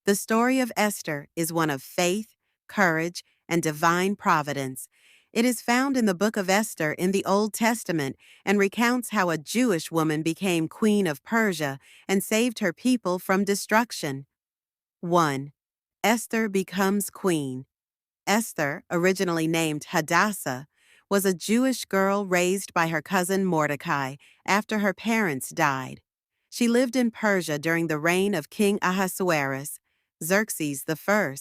The story of Esther is one of faith, courage, and divine providence. It is found in the book of Esther in the Old Testament and recounts how a Jewish woman became queen of Persia and saved her people from destruction. 1. Esther becomes queen. Esther, originally named Hadassah, was a Jewish girl raised by her cousin Mordecai after her parents died. She lived in Persia during the reign of King Ahasuerus, Xerxes I.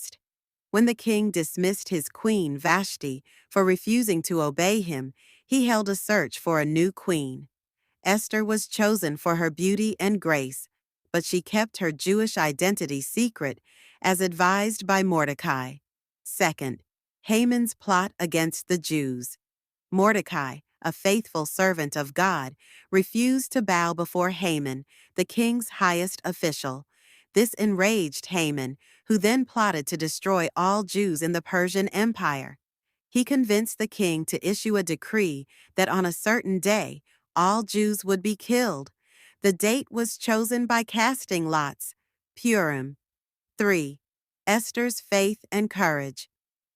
When the king dismissed his queen Vashti for refusing to obey him, he held a search for a new queen. Esther was chosen for her beauty and grace, but she kept her Jewish identity secret, as advised by Mordecai. 2. Haman's plot against the Jews. Mordecai, a faithful servant of God, refused to bow before Haman, the king's highest official. This enraged Haman, who then plotted to destroy all Jews in the Persian Empire. He convinced the king to issue a decree that on a certain day, all Jews would be killed. The date was chosen by casting lots. Purim. 3. Esther's faith and courage.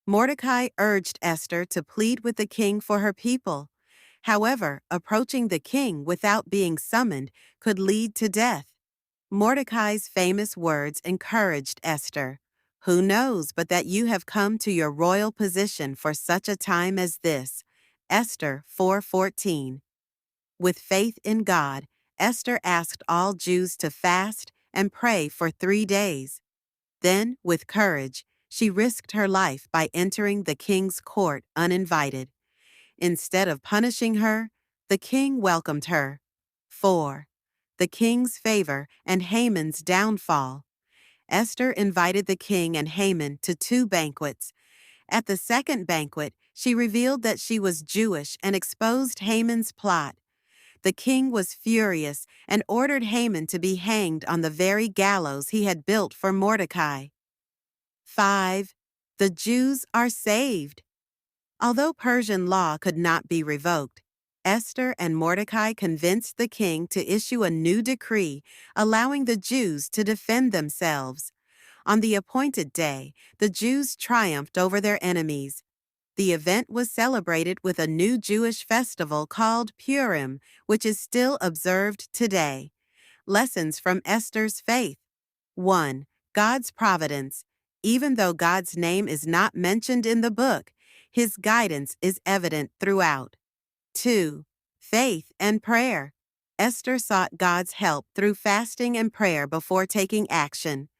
Mordecai urged Esther to plead with the king for her people. However, approaching the king without being summoned could lead to death. Mordecai's famous words encouraged Esther. "Who knows but that you have come to your royal position for such a time as this?" Esther 4:14. With faith in God, Esther asked all Jews to fast and pray for 3 days. Then, with courage, she risked her life by entering the king's court uninvited. Instead of punishing her, the king welcomed her. 4. The king's favor and Haman's downfall. Esther invited the king and Haman to 2 banquets. At the second banquet, she revealed that she was Jewish and exposed Haman's plot. The king was furious and ordered Haman to be hanged on the very gallows he had built for Mordecai. 5. The Jews are saved. Although Persian law could not be revoked, Esther and Mordecai convinced the king to issue a new decree allowing the Jews to defend themselves. On the appointed day, the Jews triumphed over their enemies. The event was celebrated with a new Jewish festival called Purim, which is still observed today. Lessons from Esther's faith. 1. God's providence. Even though God's name is not mentioned in the book, His guidance is evident throughout. 2. Faith and prayer. Esther sought God's help through fasting and prayer before taking action.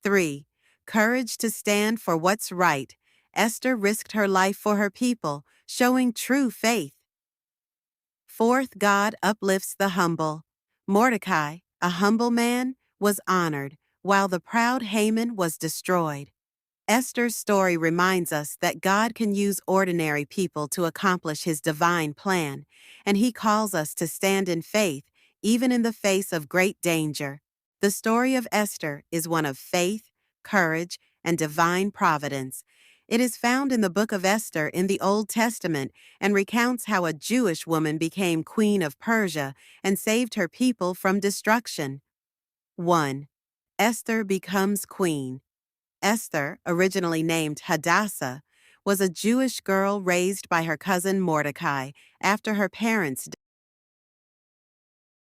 3. Courage to stand for what's right. Esther risked her life for her people, showing true faith. 4th, God uplifts the humble. Mordecai, a humble man, was honored, while the proud Haman was destroyed. Esther's story reminds us that God can use ordinary people to accomplish His divine plan, and He calls us to stand in faith, even in the face of great danger. The story of Esther is one of faith, courage, and divine providence. It is found in the book of Esther in the Old Testament and recounts how a Jewish woman became queen of Persia and saved her people from destruction. 1. Esther becomes queen. Esther, originally named Hadassah, was a Jewish girl raised by her cousin Mordecai after her parents